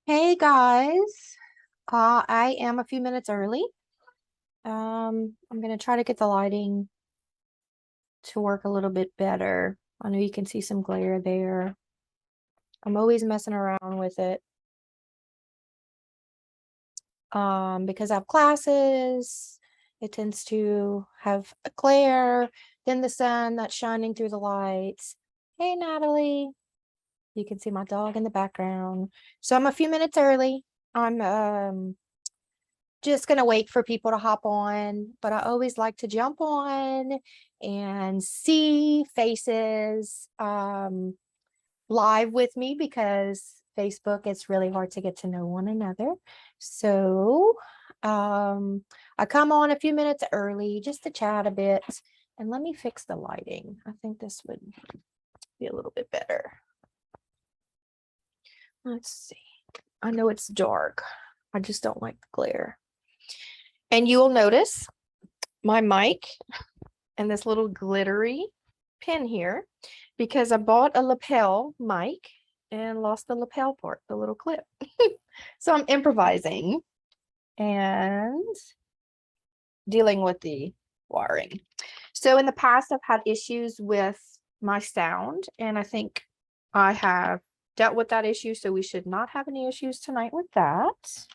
Hey guys, I am a few minutes early. I'm gonna try to get the lighting to work a little bit better. I know you can see some glare there. I'm always messing around with it. Because I have classes, it tends to have a glare, then the sun that's shining through the lights. Hey Natalie, you can see my dog in the background. So I'm a few minutes early. I'm just gonna wait for people to hop on, but I always like to jump on and see faces live with me because Facebook, it's really hard to get to know one another. So I come on a few minutes early just to chat a bit. And let me fix the lighting. I think this would be a little bit better. Let's see. I know it's dark. I just don't like the glare. And you will notice my mic and this little glittery pin here because I bought a lapel mic and lost the lapel part, the little clip. So I'm improvising and dealing with the wiring. So in the past, I've had issues with my sound, and I think I have dealt with that issue, so we should not have any issues tonight with that.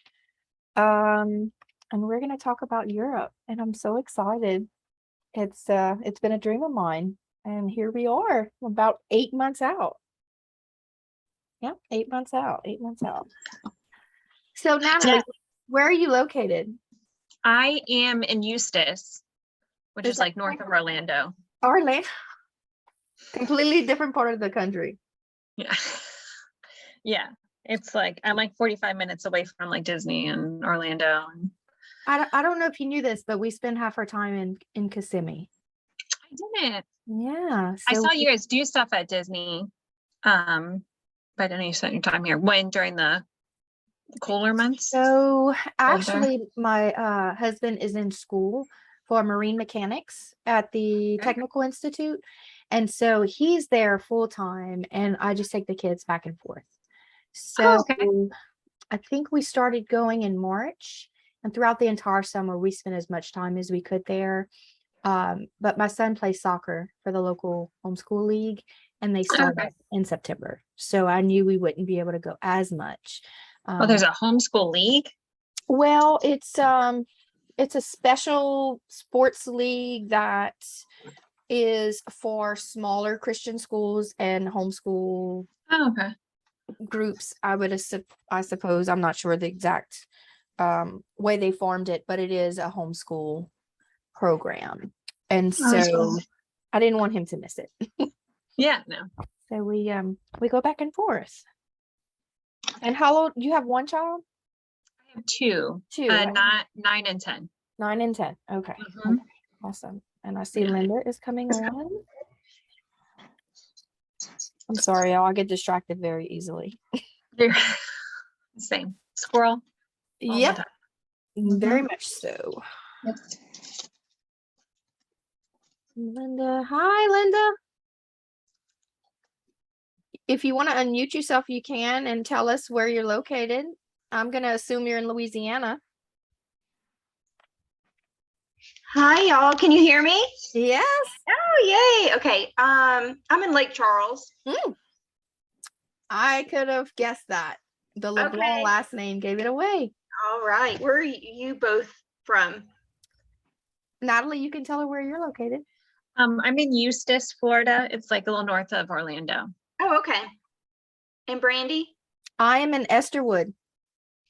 And we're going to talk about Europe, and I'm so excited. It's been a dream of mine, and here we are, about 8 months out. Yeah, 8 months out, 8 months out. So Natalie, where are you located? I am in Eustis, which is like north of Orlando. Orlando, completely different part of the country. Yeah. Yeah. It's like I'm like 45 minutes away from like Disney and Orlando. I don't know if you knew this, but we spend half our time in Kissimmee. I didn't. Yeah. I saw you guys do stuff at Disney. But I don't know you spent your time here. When during the cooler months? So actually my husband is in school for marine mechanics at the Technical Institute. And so he's there full time and I just take the kids back and forth. So I think we started going in March, and throughout the entire summer we spent as much time as we could there. But my son plays soccer for the local homeschool league and they start up in September. So I knew we wouldn't be able to go as much. Well, there's a homeschool league. Well, it's a special sports league that is for smaller Christian schools and homeschool groups. I suppose. I'm not sure the exact way they formed it, but it is a homeschool program. And so I didn't want him to miss it. Yeah, no. So we go back and forth. And how old? You have one child? I have two. Not 9 and 10. 9 and 10. Okay. Okay. Awesome. And I see Linda is coming on. I'm sorry, y'all. I get distracted very easily. Same. Squirrel. Yep. Very much so. Yep. Linda. Hi, Linda. If you want to unmute yourself, you can and tell us where you're located. I'm going to assume you're in Louisiana. Hi, y'all. Can you hear me? Yes. Oh, yay. Okay. I'm in Lake Charles. I could have guessed that. The LeBlanc last name gave it away. All right. Where are you both from? Natalie, you can tell her where you're located. I'm in Eustis, Florida. It's like a little north of Orlando. Oh, okay. And Brandy? I am in Esterwood.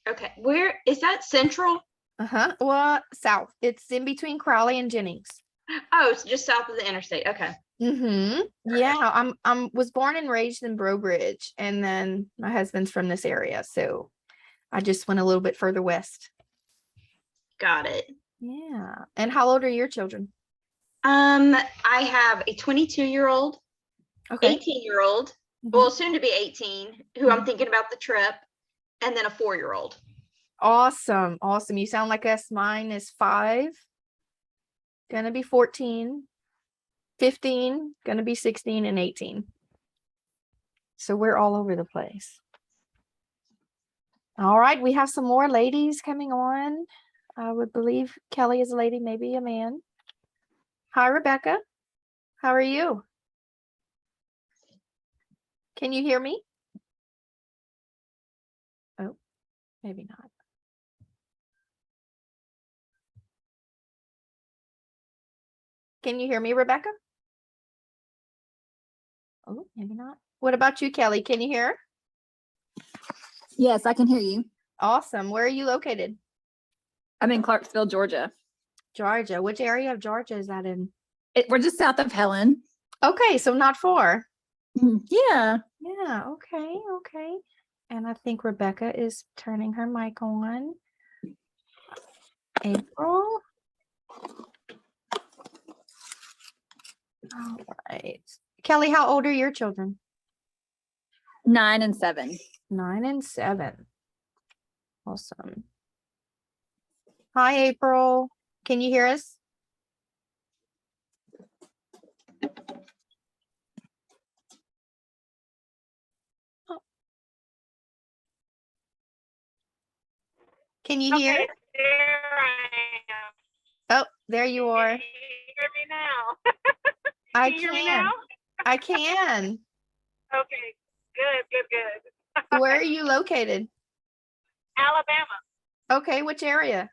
Okay. Where is that central? Well, south. It's in between Crowley and Jennings. Oh, it's just south of the interstate. Okay. Yeah, I'm was born and raised in Brobridge, and then my husband's from this area, so I just went a little bit further west. Got it. Yeah. And how old are your children? I have a 22-year-old, 18-year-old, well, soon to be 18, who I'm thinking about the trip, and then a 4-year-old. Awesome. Awesome. You sound like us. Mine is 5, gonna be 14, 15, gonna be 16, and 18. So we're all over the place. All right, we have some more ladies coming on. I would believe Kelly is a lady, maybe a man. Hi, Rebecca. How are you? Can you hear me? Oh, maybe not. Can you hear me, Rebecca? Oh, maybe not. What about you, Kelly? Can you hear? Yes, I can hear you. Awesome. Where are you located? I'm in Clarksville, Georgia. Georgia. Which area of Georgia is that in? We're just south of Helen. Okay, so not far. Yeah. Yeah, okay, okay. And I think Rebecca is turning her mic on. April. All right. Kelly, how old are your children? 9 and 7. 9 and 7. Awesome. Hi, April. Can you hear us? Oh. Can you hear? Okay, there I am. Oh, there you are. Can you hear me now? I Can you hear me can. now? I can. Okay, good. Where are you located? Alabama. Okay, which area?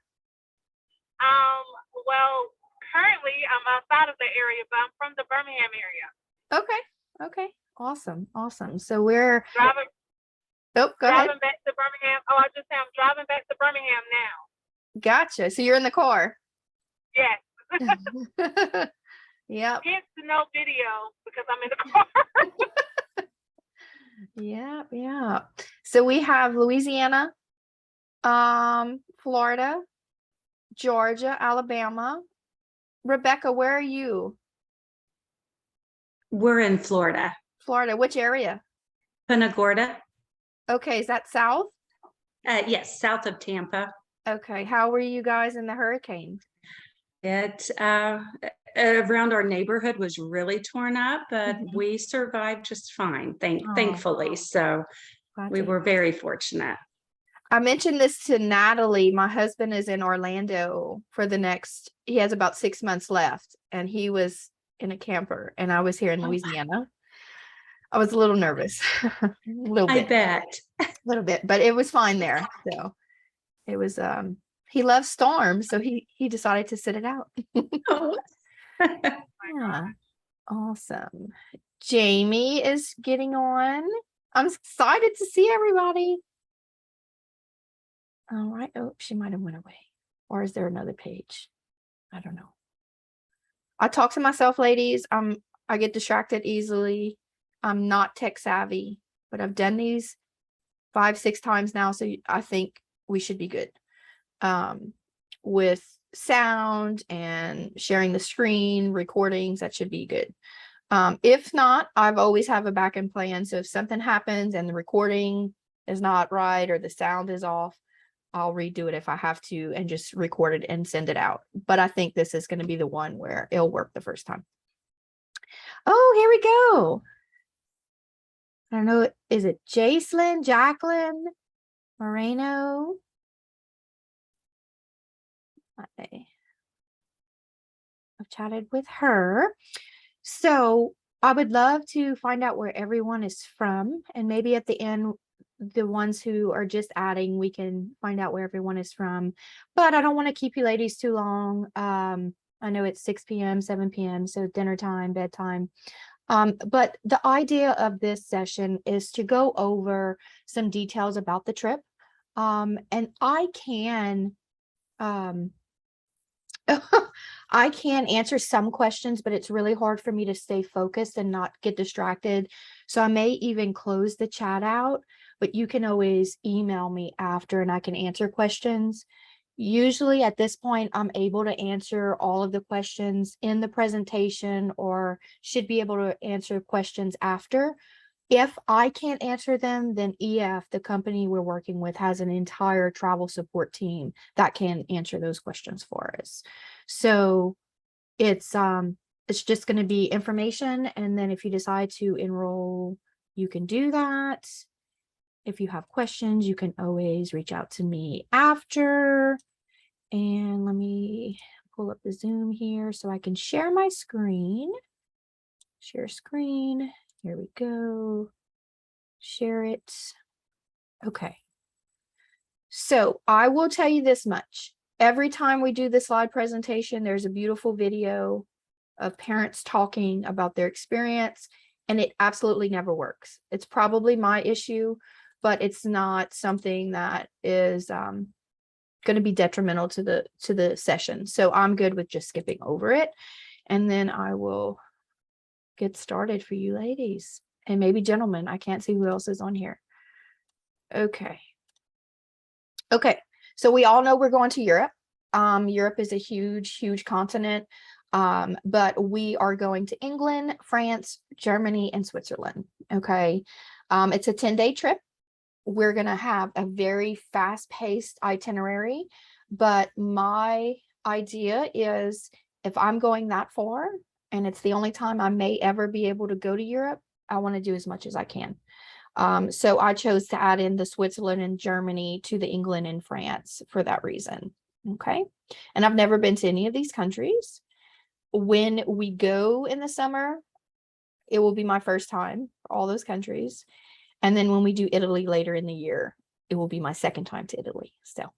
Well, currently I'm outside of the area, but I'm from the Birmingham area. Okay. Okay. Awesome. Awesome. So we're Driving go ahead. driving back to Birmingham. Oh, I just say I'm driving back to Birmingham now. Gotcha. So you're in the car. Yes. Yep. Hence the no video because I'm in the car. Yeah, yeah. So we have Louisiana, Florida, Georgia, Alabama. Rebecca, where are you? We're in Florida, Florida, which area? Punta Gorda. Okay, is that south? Yes, south of Tampa. Okay, how were you guys in the hurricane? It around our neighborhood was really torn up, but Mhm. we survived just fine, Oh. thankfully. So Glad we to were hear. very fortunate. I mentioned this to Natalie. My husband is in Orlando for he has about 6 months left, and he was in a camper, and I was here in Oh, wow. Louisiana. I was a little nervous, a little I bit, bet. but it was fine there. So it was, he loves storms, so he decided to sit it out. Oh. Yeah, awesome. Jamie is getting on. I'm excited to see everybody. All right. Oh, she might have went away. Or is there another page? I don't know. I talk to myself, ladies. I get distracted easily. I'm not tech savvy, but I've done these 5, 6 times now, so I think we should be good. With sound and sharing the screen, recordings, that should be good. If not, I've always have a back end plan. So if something happens and the recording is not right or the sound is off, I'll redo it if I have to and just record it and send it out. But I think this is going to be the one where it'll work the first time. Oh, here we go. I don't know. Is it Jacelyn, Jacqueline, Moreno? I've chatted with her. So I would love to find out where everyone is from. And maybe at the end, the ones who are just adding, we can find out where everyone is from. But I don't want to keep you ladies too long. I know it's 6 p.m., 7 p.m., so dinner time, bedtime. But the idea of this session is to go over some details about the trip. And I can I can answer some questions, but it's really hard for me to stay focused and not get distracted. So I may even close the chat out, but you can always email me after and I can answer questions. Usually at this point, I'm able to answer all of the questions in the presentation or should be able to answer questions after. If I can't answer them, then EF, the company we're working with, has an entire travel support team that can answer those questions for us. So it's just going to be information, and then if you decide to enroll, you can do that. if you have questions, you can always reach out to me after. And let me pull up the Zoom here so I can share my screen. Share screen. Here we go. Share it. Okay. So I will tell you this much. Every time we do the slide presentation, there's a beautiful video of parents talking about their experience, and it absolutely never works. It's probably my issue, but it's not something that is going to be detrimental to the session. So I'm good with just skipping over it, and then I will get started for you ladies and maybe gentlemen. I can't see who else is on here. Okay. So we all know we're going to Europe. Europe is a huge continent. But we are going to England, France, Germany, and Switzerland. Okay. It's a 10-day trip. We're going to have a very fast-paced itinerary, but my idea is if I'm going that far and it's the only time I may ever be able to go to Europe, I want to do as much as I can. So I chose to add in the Switzerland and Germany to the England and France for that reason. Okay. And I've never been to any of these countries. When we go in the summer, it will be my first time for all those countries. And then when we do Italy later in the year, it will be my second time to Italy. So,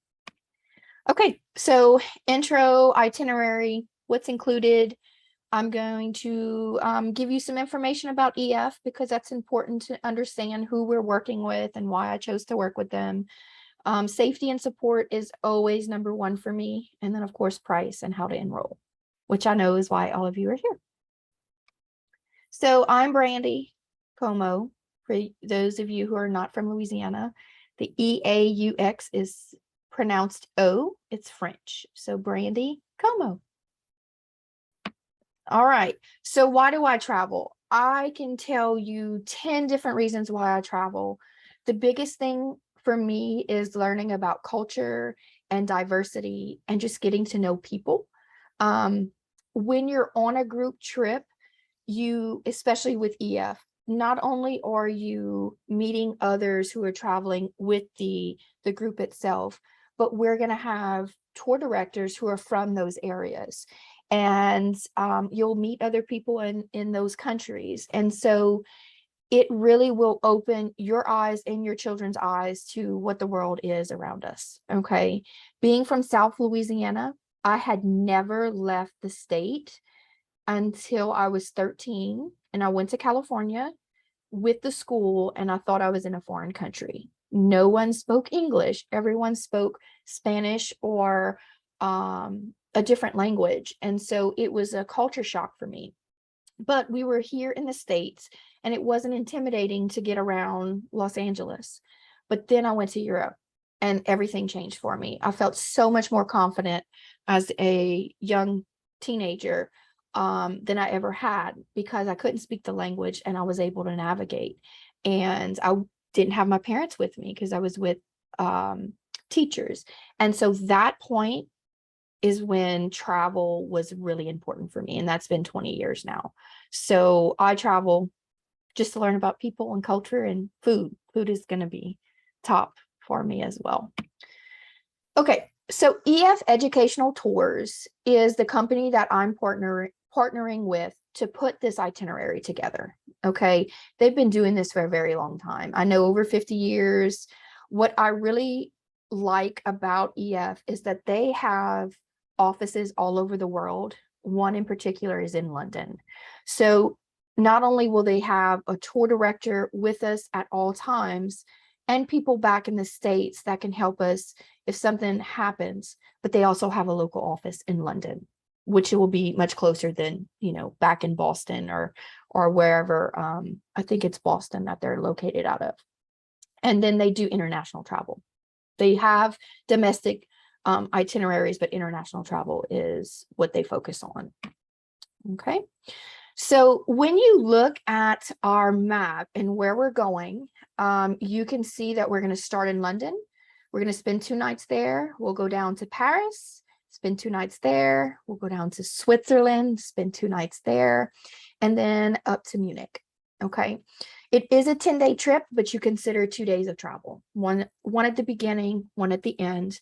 okay. So intro, itinerary, what's included. I'm going to give you some information about EF because that's important to understand who we're working with and why I chose to work with them. Safety and support is always number one for me. And then of course, price and how to enroll, which I know is why all of you are here. So I'm Brandy Como. For those of you who are not from Louisiana, the EAUX is pronounced O, it's French. So Brandy Como. All right. So why do I travel? I can tell you 10 different reasons why I travel. The biggest thing for me is learning about culture and diversity and just getting to know people. When you're on a group trip, you, especially with EF, not only are you meeting others who are traveling with the group itself, but we're going to have tour directors who are from those areas. And you'll meet other people in those countries. And so it really will open your eyes and your children's eyes to what the world is around us. Okay. Being from South Louisiana, I had never left the state until I was 13. And I went to California with the school and I thought I was in a foreign country. No one spoke English. Everyone spoke Spanish or a different language. And so it was a culture shock for me. But we were here in the States and it wasn't intimidating to get around Los Angeles. But then I went to Europe and everything changed for me. I felt so much more confident as a young teenager than I ever had because I couldn't speak the language and I was able to navigate. And I didn't have my parents with me because I was with teachers. And so that point is when travel was really important for me. And that's been 20 years now. So I travel just to learn about people and culture and food. Food is going to be top for me as well. Okay. So EF Educational Tours is the company that I'm partnering with to put this itinerary together. Okay. They've been doing this for a very long time. I know over 50 years. What I really like about EF is that they have offices all over the world. One in particular is in London. So not only will they have a tour director with us at all times and people back in the States that can help us if something happens, but they also have a local office in London, which will be much closer than, back in Boston or wherever. I think it's Boston that they're located out of. And then they do international travel. They have domestic itineraries, but international travel is what they focus on. Okay. So when you look at our map and where we're going, you can see that we're going to start in London. We're going to spend 2 nights there. We'll go down to Paris, spend 2 nights there. We'll go down to Switzerland, spend 2 nights there, and then up to Munich. Okay. It is a 10-day trip, but you consider 2 days of travel. One at the beginning, one at the end.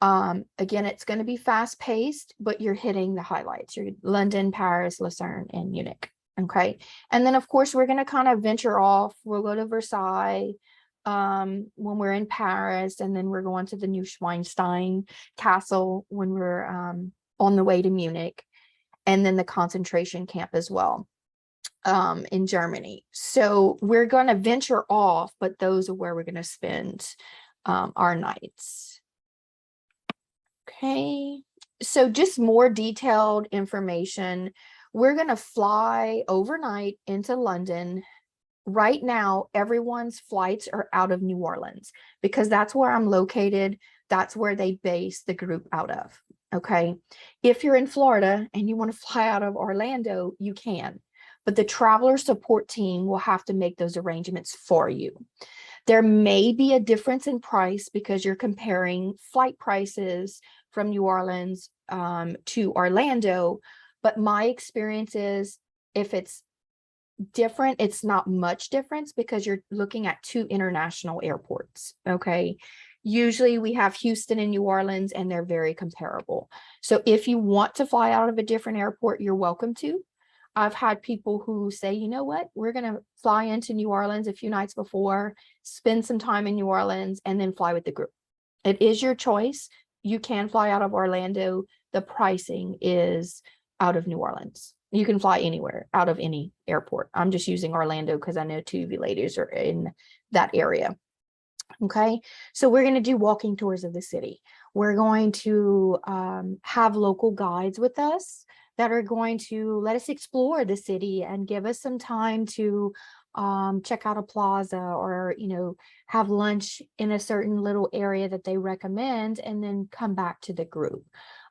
Again, it's going to be fast paced, but you're hitting the highlights. You're London, Paris, Lucerne, and Munich. Okay. And then of course we're going to kind of venture off. We'll go to Versailles when we're in Paris, and then we're going to the Neuschwanstein castle when we're on the way to Munich, and then the concentration camp as well in Germany. So we're going to venture off, but those are where we're going to spend our nights. Okay, so just more detailed information. We're going to fly overnight into London. Right now, everyone's flights are out of New Orleans because that's where I'm located. That's where they base the group out of. Okay, if you're in Florida and you want to fly out of Orlando, you can, but the traveler support team will have to make those arrangements for you. There may be a difference in price because you're comparing flight prices from New Orleans to Orlando, but my experience is if it's different, it's not much difference because you're looking at 2 international airports. Okay, usually we have Houston and New Orleans, and they're very comparable. So if you want to fly out of a different airport, you're welcome to. I've had people who say, you know what, we're going to fly into New Orleans a few nights before, spend some time in New Orleans, and then fly with the group. It is your choice. You can fly out of Orlando. The pricing is out of New Orleans. You can fly anywhere out of any airport. I'm just using Orlando because I know 2 of you ladies are in that area. Okay, so we're going to do walking tours of the city. We're going to have local guides with us that are going to let us explore the city and give us some time to check out a plaza, or have lunch in a certain little area that they recommend, and then come back to the group.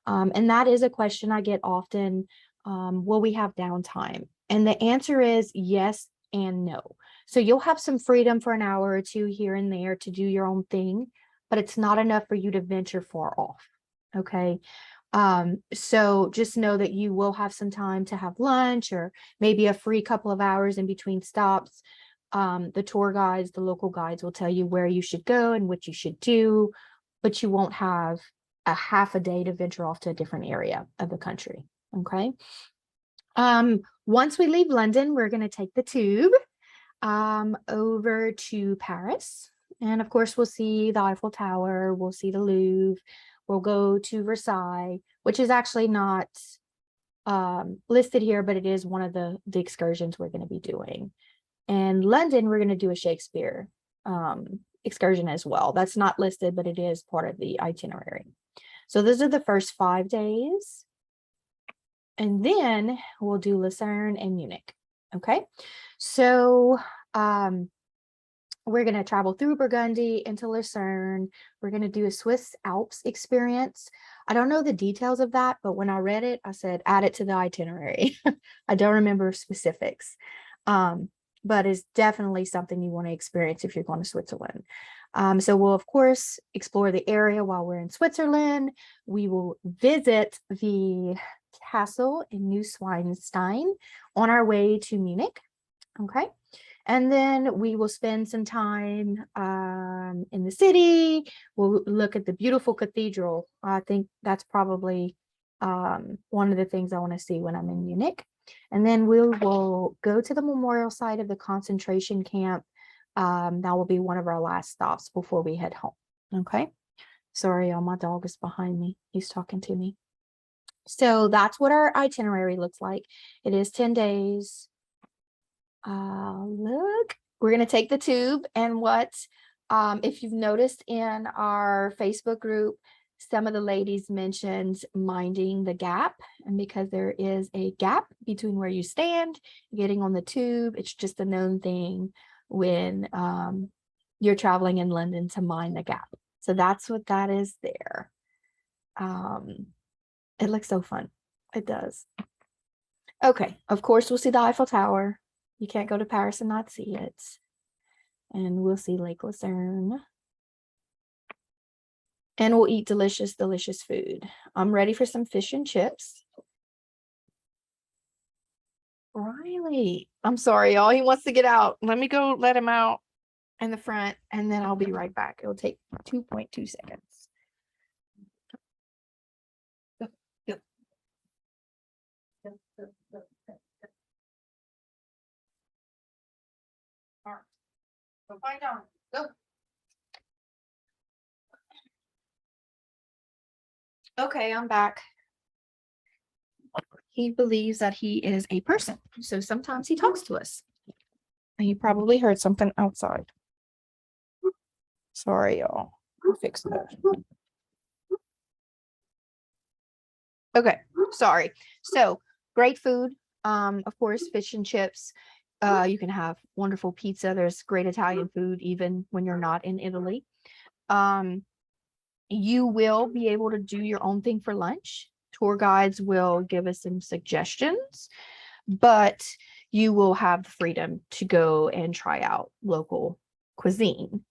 And that is a question I get often. Will we have downtime? And the answer is yes and no. So you'll have some freedom for an hour or 2 here and there to do your own thing, but it's not enough for you to venture far off. Okay. So just know that you will have some time to have lunch, or maybe a free couple of hours in between stops. The tour guides, the local guides will tell you where you should go and what you should do, but you won't have a half a day to venture off to a different area of the country. Okay. Once we leave London, we're going to take the tube over to Paris. And of course, we'll see the Eiffel Tower, we'll see the Louvre, we'll go to Versailles, which is actually not listed here, but it is one of the excursions we're going to be doing. And London, we're going to do a Shakespeare excursion as well. That's not listed, but it is part of the itinerary. So those are the first 5 days. And then we'll do Lucerne and Munich. Okay, so we're going to travel through Burgundy into Lucerne. We're going to do a Swiss Alps experience. I don't know the details of that, but when I read it, I said, add it to the itinerary. I don't remember specifics, but it's definitely something you want to experience if you're going to Switzerland. So we'll, of course, explore the area while we're in Switzerland. We will visit the castle in Neuschwanstein on our way to Munich. Okay. And then we will spend some time in the city. We'll look at the beautiful cathedral. I think that's probably one of the things I want to see when I'm in Munich. And then we will go to the memorial site of the concentration camp. That will be one of our last stops before we head home. Okay. Sorry, y'all, my dog is behind me. He's talking to me. So that's what our itinerary looks like. It is 10 days. Look, we're going to take the tube, and if you've noticed in our Facebook group, some of the ladies mentioned minding the gap, and because there is a gap between where you stand, getting on the tube, it's just a known thing when you're traveling in London to mind the gap. So that's what that is there. It looks so fun. It does. Okay, of course, we'll see the Eiffel Tower. You can't go to Paris and not see it. And we'll see Lake Lucerne. And we'll eat delicious, delicious food. I'm ready for some fish and chips. Riley, I'm sorry, y'all. He wants to get out. Let me go let him out in the front and then I'll be right back. It'll take 2.2 seconds. Go, go. Go, go, go, go, go. All right. Go find John. Go. Okay, I'm back. He believes that he is a person, so sometimes he talks to us. And you probably heard something outside. Sorry, y'all. I'll fix that. Okay, sorry. So great food. Of course, fish and chips. You can have wonderful pizza. There's great Italian food, even when you're not in Italy. You will be able to do your own thing for lunch. Tour guides will give us some suggestions, but you will have the freedom to go and try out local cuisine.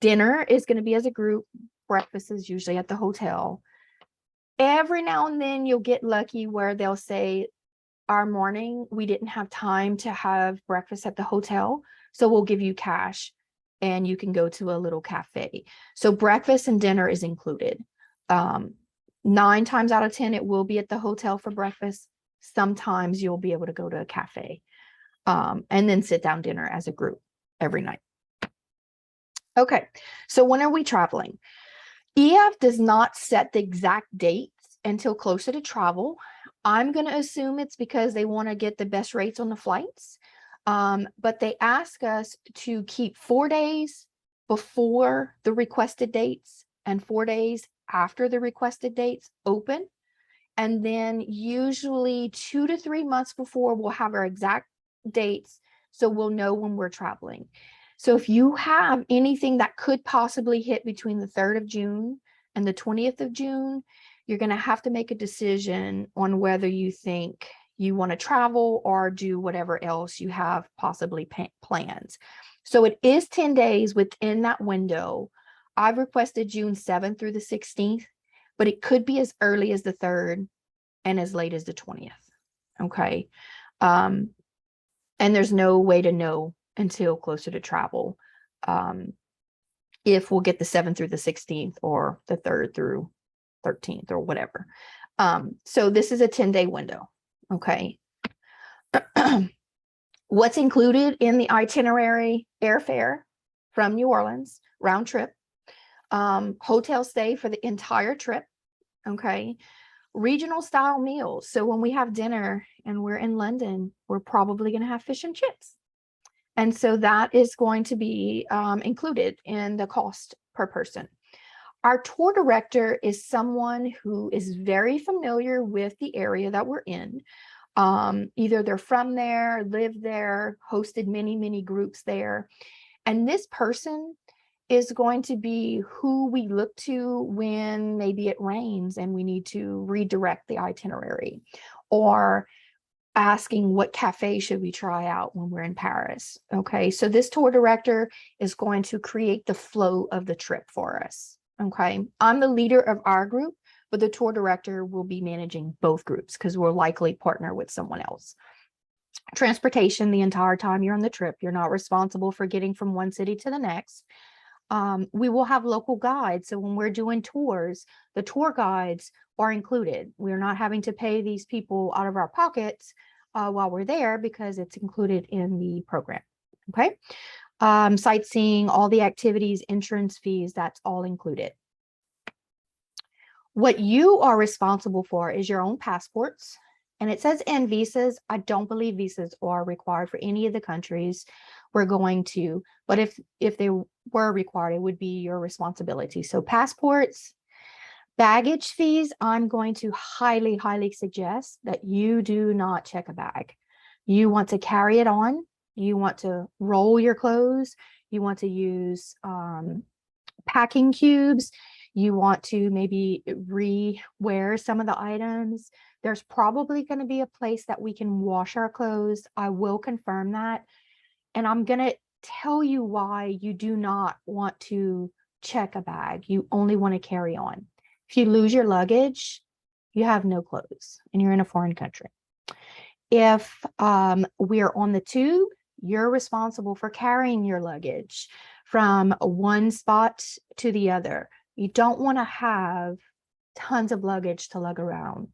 Dinner is going to be as a group. Breakfast is usually at the hotel. Every now and then you'll get lucky where they'll say, our morning, we didn't have time to have breakfast at the hotel, so we'll give you cash and you can go to a little cafe. So breakfast and dinner is included. 9 times out of 10, it will be at the hotel for breakfast. Sometimes you'll be able to go to a cafe and then sit down dinner as a group every night. Okay, so when are we traveling? EF does not set the exact dates until closer to travel. I'm going to assume it's because they want to get the best rates on the flights. But they ask us to keep 4 days before the requested dates and 4 days after the requested dates open. And then usually 2 to 3 months before we'll have our exact dates. So we'll know when we're traveling. So if you have anything that could possibly hit between the 3rd of June and the 20th of June, you're going to have to make a decision on whether you think you want to travel or do whatever else you have possibly plans. So it is 10 days within that window. I've requested June 7th through the 16th, but it could be as early as the 3rd and as late as the 20th. Okay. And there's no way to know until closer to travel if we'll get the 7th through the 16th or the 3rd through 13th or whatever. So this is a 10-day window. Okay. What's included in the itinerary: airfare from New Orleans, round trip, hotel stay for the entire trip. Okay. Regional style meals. So when we have dinner and we're in London, we're probably going to have fish and chips. And so that is going to be included in the cost per person. Our tour director is someone who is very familiar with the area that we're in. Either they're from there, live there, hosted many, many groups there. And this person is going to be who we look to when maybe it rains and we need to redirect the itinerary, or asking what cafe should we try out when we're in Paris. Okay, so this tour director is going to create the flow of the trip for us. Okay, I'm the leader of our group, but the tour director will be managing both groups because we'll likely partner with someone else. Transportation the entire time you're on the trip. You're not responsible for getting from one city to the next. We will have local guides. So when we're doing tours, the tour guides are included. We're not having to pay these people out of our pockets while we're there because it's included in the program. Okay. Sightseeing, all the activities, entrance fees, that's all included. What you are responsible for is your own passports. And it says and visas. I don't believe visas are required for any of the countries we're going to, but if they were required, it would be your responsibility. So passports, baggage fees, I'm going to highly, highly suggest that you do not check a bag. You want to carry it on. You want to roll your clothes. You want to use packing cubes. You want to maybe re-wear some of the items. There's probably going to be a place that we can wash our clothes. I will confirm that. And I'm going to tell you why you do not want to check a bag. You only want to carry on. If you lose your luggage, you have no clothes and you're in a foreign country. If we're on the tube, you're responsible for carrying your luggage from one spot to the other. You don't want to have tons of luggage to lug around.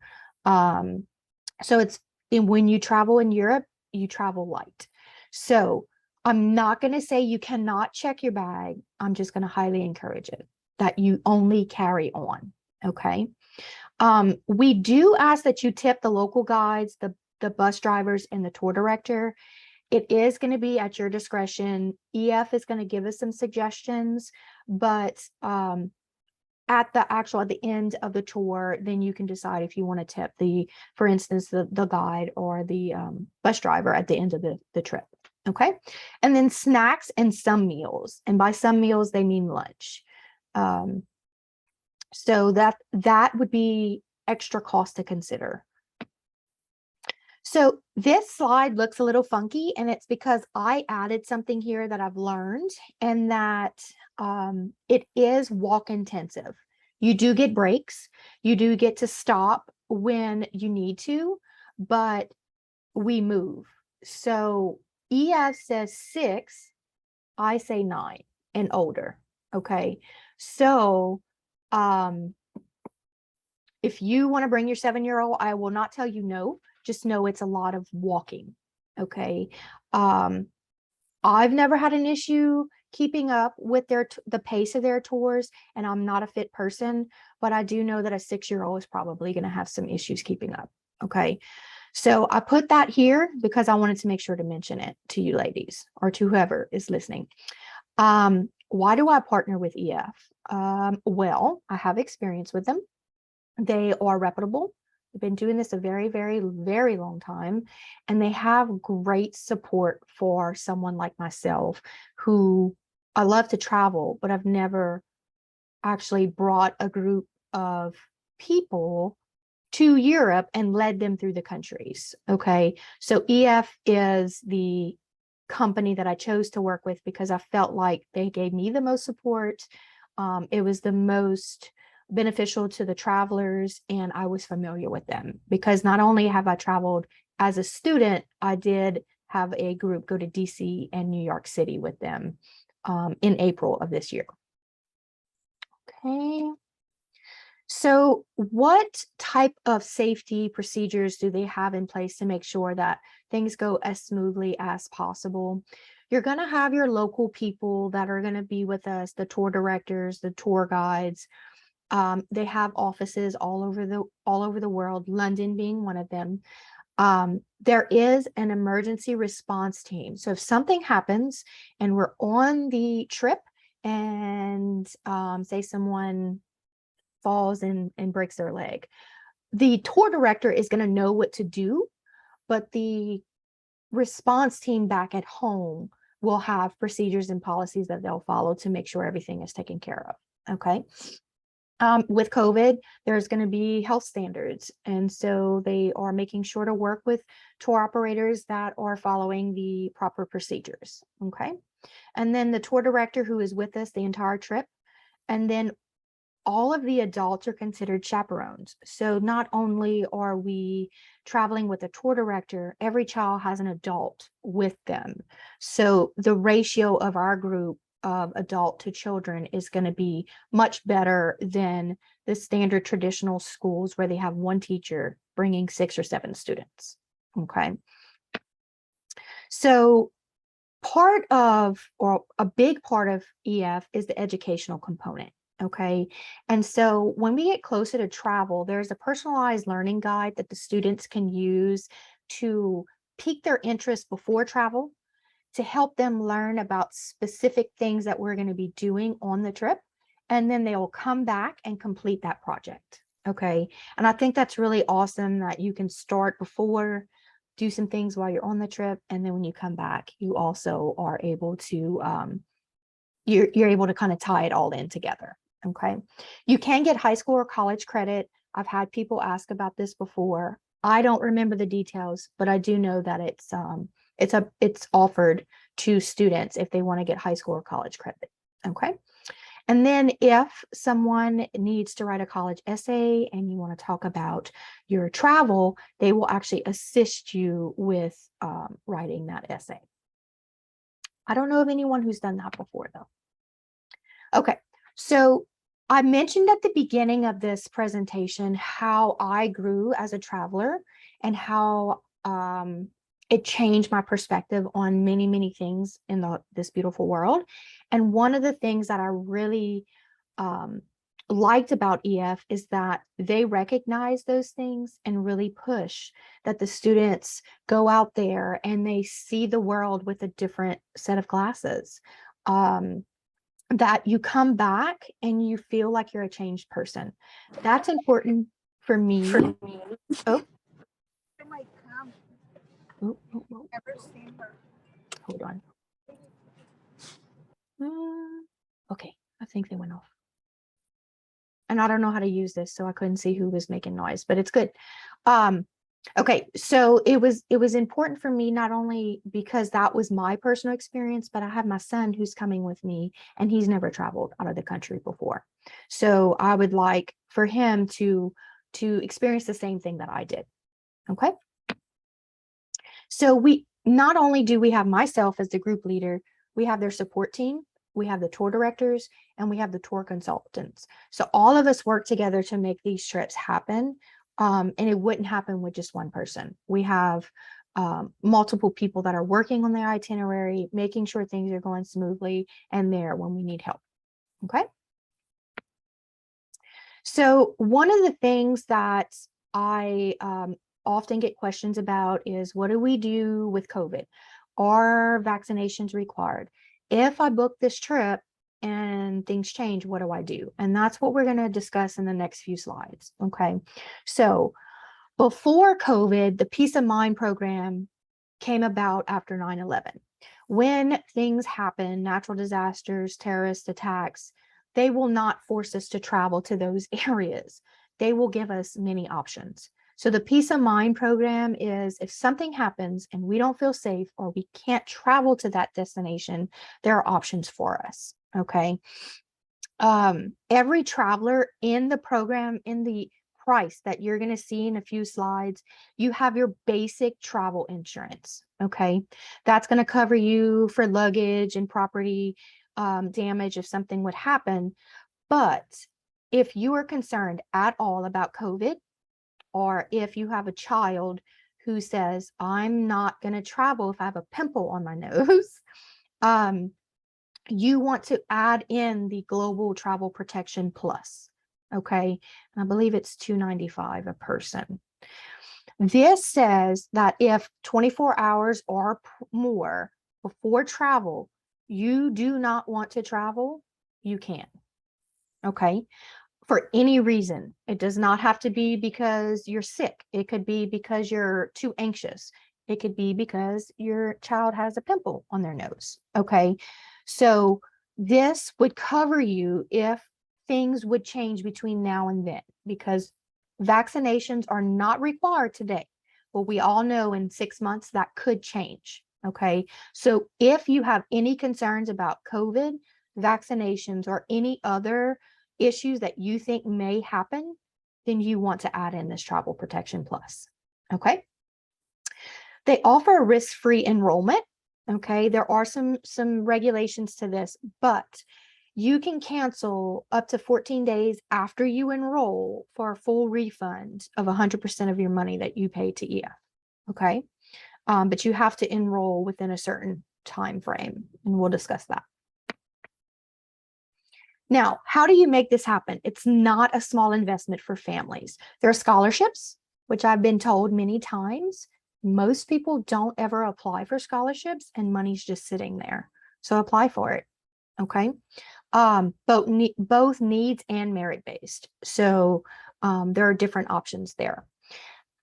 So when you travel in Europe, you travel light. So I'm not going to say you cannot check your bag. I'm just going to highly encourage it that you only carry on. Okay. We do ask that you tip the local guides, the bus drivers, and the tour director. It is going to be at your discretion. EF is going to give us some suggestions, but at the end of the tour, then you can decide if you want to tip for instance, the guide or the bus driver at the end of the trip. Okay. And then snacks and some meals. And by some meals, they mean lunch. So that would be extra cost to consider. So this slide looks a little funky, and it's because I added something here that I've learned, and that it is walk intensive. You do get breaks. You do get to stop when you need to, but we move. So EF says 6, I say 9 and older. Okay. So if you want to bring your 7-year-old, I will not tell you no. Just know it's a lot of walking. Okay. I've never had an issue keeping up with the pace of their tours, and I'm not a fit person, but I do know that a 6-year-old is probably going to have some issues keeping up. Okay. So I put that here because I wanted to make sure to mention it to you ladies, or to whoever is listening. Why do I partner with EF? Well, I have experience with them. They are reputable. They've been doing this a very, very, very long time, and they have great support for someone like myself, who I love to travel, but I've never actually brought a group of people to Europe and led them through the countries. Okay. So EF is the company that I chose to work with because I felt like they gave me the most support. It was the most beneficial to the travelers, and I was familiar with them because not only have I traveled as a student, I did have a group go to DC and New York City with them in April of this year. Okay. So what type of safety procedures do they have in place to make sure that things go as smoothly as possible? You're going to have your local people that are going to be with us, the tour directors, the tour guides. They have offices all over the world, London being one of them. There is an emergency response team. So if something happens and we're on the trip and say someone falls and breaks their leg, the tour director is going to know what to do, but the response team back at home will have procedures and policies that they'll follow to make sure everything is taken care of. Okay. With COVID, there's going to be health standards. And so they are making sure to work with tour operators that are following the proper procedures. Okay. And then the tour director who is with us the entire trip. And then all of the adults are considered chaperones. So not only are we traveling with a tour director, every child has an adult with them. So the ratio of our group of adult to children is going to be much better than the standard traditional schools where they have one teacher bringing 6 or 7 students. Okay. So a big part of EF is the educational component. Okay. And so when we get closer to travel, there's a personalized learning guide that the students can use to pique their interest before travel, to help them learn about specific things that we're going to be doing on the trip. And then they will come back and complete that project. Okay. And I think that's really awesome that you can start before, do some things while you're on the trip. And then when you come back, you also are able to, you're able to kind of tie it all in together. Okay. You can get high school or college credit. I've had people ask about this before. I don't remember the details, but I do know that it's offered to students if they want to get high school or college credit. Okay. And then if someone needs to write a college essay and you want to talk about your travel, they will actually assist you with writing that essay. I don't know of anyone who's done that before though. Okay, so I mentioned at the beginning of this presentation how I grew as a traveler and how it changed my perspective on many, many things in this beautiful world. And one of the things that I really liked about EF is that they recognize those things and really push that the students go out there and they see the world with a different set of glasses. That you come back and you feel like you're a changed person. That's important for me. Oh. Oh, oh, oh. Hold on. Okay, I think they went off. And I don't know how to use this, so I couldn't see who was making noise, but it's good. Okay, so it was important for me, not only because that was my personal experience, but I have my son who's coming with me and he's never traveled out of the country before. So I would like for him to experience the same thing that I did. Okay. So we not only do we have myself as the group leader, we have their support team, we have the tour directors, and we have the tour consultants. So all of us work together to make these trips happen. And it wouldn't happen with just one person. We have multiple people that are working on the itinerary, making sure things are going smoothly and there when we need help. Okay. So one of the things that I often get questions about is, what do we do with COVID? Are vaccinations required? If I book this trip and things change, what do I do? And that's what we're going to discuss in the next few slides. Okay. So before COVID, the Peace of Mind program came about after 9/11. When things happen, natural disasters, terrorist attacks, they will not force us to travel to those areas. They will give us many options. So the Peace of Mind program is, if something happens and we don't feel safe or we can't travel to that destination, there are options for us. Okay. Every traveler in the program, in the price that you're going to see in a few slides, you have your basic travel insurance. Okay. That's going to cover you for luggage and property damage if something would happen. But if you are concerned at all about COVID, or if you have a child who says, I'm not going to travel if I have a pimple on my nose, you want to add in the Global Travel Protection Plus. Okay. And I believe it's $295 a person. This says that if 24 hours or more before travel, you do not want to travel, you can. Okay. For any reason. It does not have to be because you're sick. It could be because you're too anxious. It could be because your child has a pimple on their nose. Okay. So this would cover you if things would change between now and then, because vaccinations are not required today. But we all know in 6 months that could change. Okay. So if you have any concerns about COVID, vaccinations, or any other issues that you think may happen, then you want to add in this Travel Protection Plus. Okay. They offer a risk-free enrollment. Okay. There are some regulations to this, but you can cancel up to 14 days after you enroll for a full refund of 100% of your money that you pay to EF. Okay. But you have to enroll within a certain time frame, and we'll discuss that. Now, how do you make this happen? It's not a small investment for families. There are scholarships, which I've been told many times. Most people don't ever apply for scholarships and money's just sitting there. So apply for it. Okay. Both needs and merit-based. So there are different options there.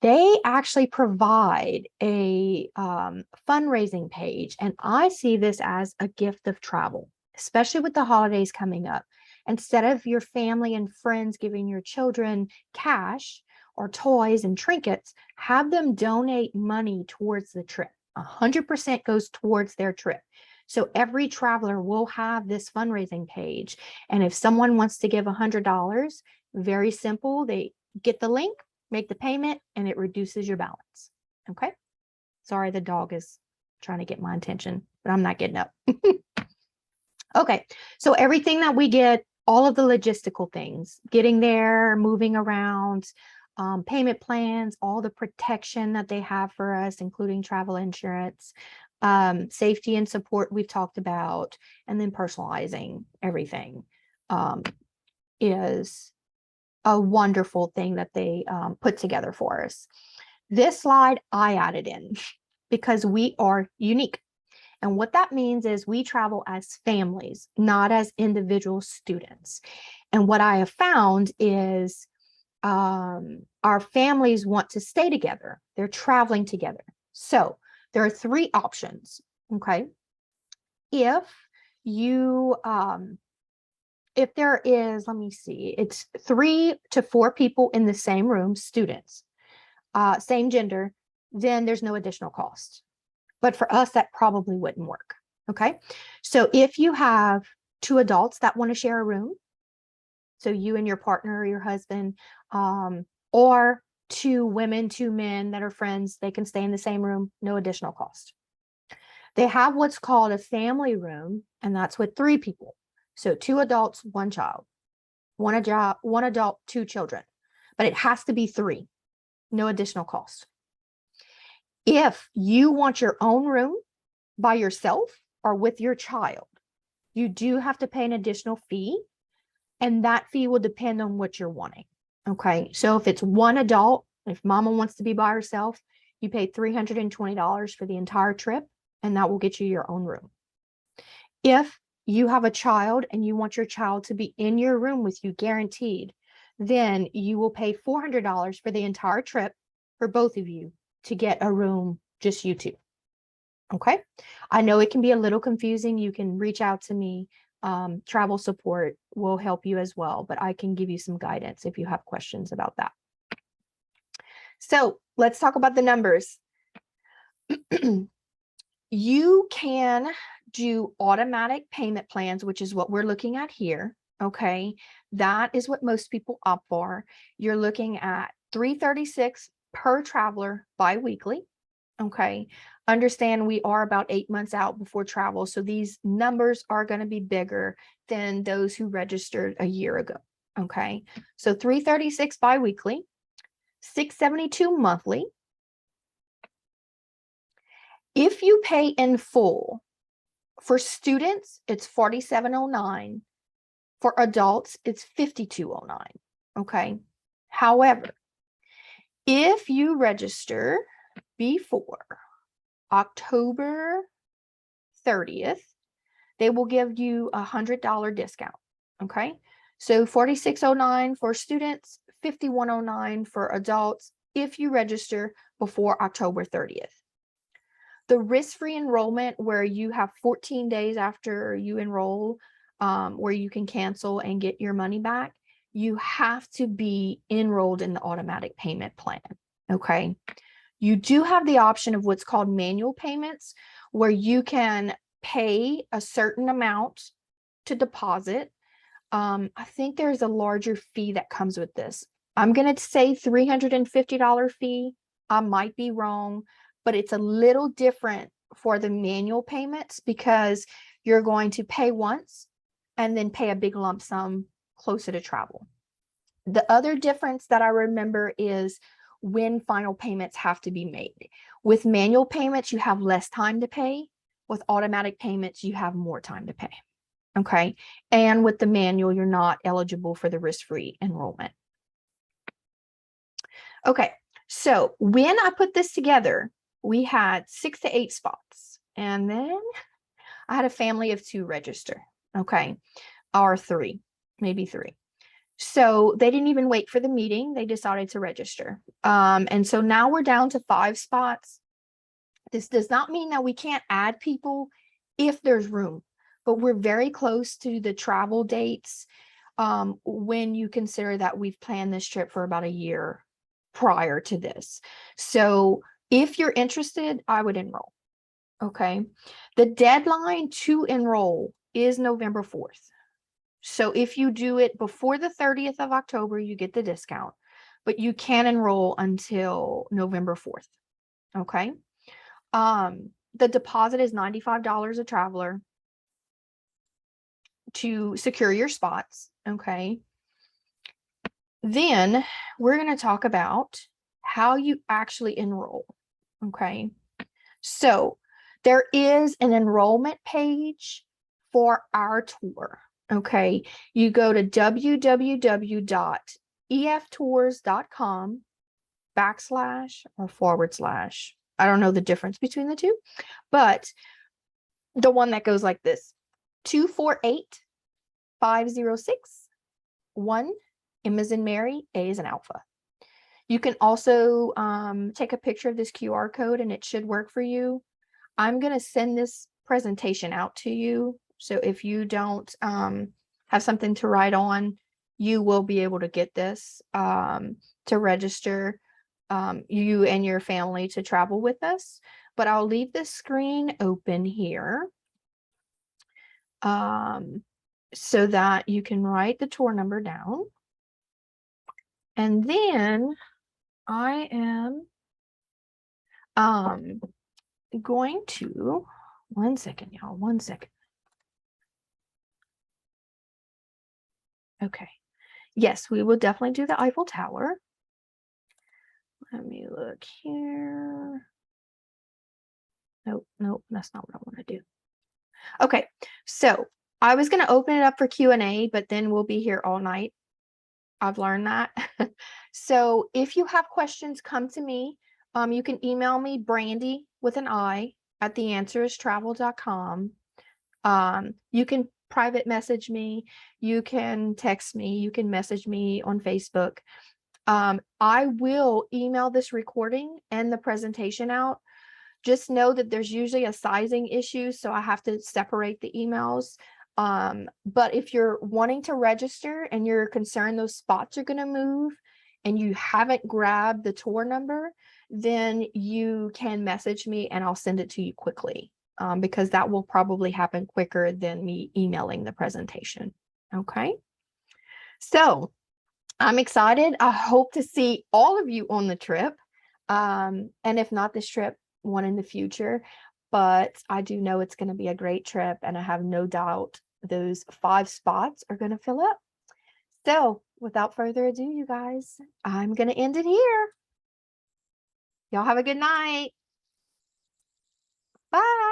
They actually provide a fundraising page, and I see this as a gift of travel, especially with the holidays coming up. Instead of your family and friends giving your children cash or toys and trinkets, have them donate money towards the trip. 100% goes towards their trip. So every traveler will have this fundraising page. And if someone wants to give $100, very simple, they get the link, make the payment, and it reduces your balance. Okay. Sorry, the dog is trying to get my attention, but I'm not getting up. Okay. So everything that we get, all of the logistical things, getting there, moving around, payment plans, all the protection that they have for us, including travel insurance, safety and support we've talked about, and then personalizing everything is a wonderful thing that they put together for us. This slide I added in because we are unique. And what that means is we travel as families, not as individual students. And what I have found is our families want to stay together. They're traveling together. So there are 3 options. Okay. If you, if there is, let me see, it's 3 to 4 people in the same room, students, same gender, then there's no additional cost. But for us, that probably wouldn't work. Okay. So if you have 2 adults that want to share a room, so you and your partner or your husband, or 2 women, 2 men that are friends, they can stay in the same room, no additional cost. They have what's called a family room, and that's with 3 people. So 2 adults, 1 child, 1 adult, 2 children, but it has to be 3, no additional cost. If you want your own room by yourself or with your child, you do have to pay an additional fee, and that fee will depend on what you're wanting. Okay, so if it's 1 adult, if mama wants to be by herself, you pay $320 for the entire trip, and that will get you your own room. If you have a child and you want your child to be in your room with you guaranteed, then you will pay $400 for the entire trip for both of you to get a room, just you 2. Okay. I know it can be a little confusing. You can reach out to me. Travel support will help you as well, but I can give you some guidance if you have questions about that. So let's talk about the numbers. You can do automatic payment plans, which is what we're looking at here. Okay. That is what most people opt for. You're looking at $336 per traveler biweekly. Okay. Understand we are about 8 months out before travel. So these numbers are going to be bigger than those who registered a year ago. Okay. So $336 biweekly, $672 monthly. If you pay in full, for students, it's $47.09. For adults, it's $52.09. Okay. However, if you register before October 30th, they will give you a $100 discount. Okay. So $46.09 for students, $51.09 for adults if you register before October 30th. The risk-free enrollment, where you have 14 days after you enroll, where you can cancel and get your money back, you have to be enrolled in the automatic payment plan. Okay. You do have the option of what's called manual payments, where you can pay a certain amount to deposit. I think there's a larger fee that comes with this. I'm going to say $350 fee. I might be wrong, but it's a little different for the manual payments because you're going to pay once and then pay a big lump sum closer to travel. The other difference that I remember is when final payments have to be made. With manual payments, you have less time to pay. With automatic payments, you have more time to pay. Okay. And with the manual, you're not eligible for the risk-free enrollment. Okay. So when I put this together, we had 6 to 8 spots. And then I had a family of 2 register. Okay. Or 3, maybe 3. So they didn't even wait for the meeting. They decided to register. And so now we're down to 5 spots. This does not mean that we can't add people if there's room, but we're very close to the travel dates when you consider that we've planned this trip for about a year prior to this. So if you're interested, I would enroll. Okay. The deadline to enroll is November 4th. So if you do it before the 30th of October, you get the discount, but you can enroll until November 4th. Okay. The deposit is $95 a traveler to secure your spots. Okay. Then we're going to talk about how you actually enroll. Okay. So there is an enrollment page for our tour. Okay. You go to www.eftours.com/or/. I don't know the difference between the two, but the one that goes like this: 248-506-1. M as in Mary, A as in Alpha. You can also take a picture of this QR code and it should work for you. I'm going to send this presentation out to you. So if you don't have something to write on, you will be able to get this to register you and your family to travel with us. But I'll leave the screen open here so that you can write the tour number down. And then I am going to, one second, y'all, one second. Okay. Yes, we will definitely do the Eiffel Tower. Let me look here. Nope, nope, that's not what I want to do. Okay, so I was going to open it up for Q&A, but then we'll be here all night. I've learned that. So if you have questions, come to me. You can email me, Brandy with an I, at theansweristravel.com. You can private message me. You can text me. You can message me on Facebook. I will email this recording and the presentation out. Just know that there's usually a sizing issue, so I have to separate the emails. But if you're wanting to register and you're concerned those spots are going to move and you haven't grabbed the tour number, then you can message me and I'll send it to you quickly, because that will probably happen quicker than me emailing the presentation. Okay. So I'm excited. I hope to see all of you on the trip. And if not this trip, one in the future. But I do know it's going to be a great trip, and I have no doubt those 5 spots are going to fill up. So without further ado, you guys, I'm going to end it here. Y'all have a good night. Bye.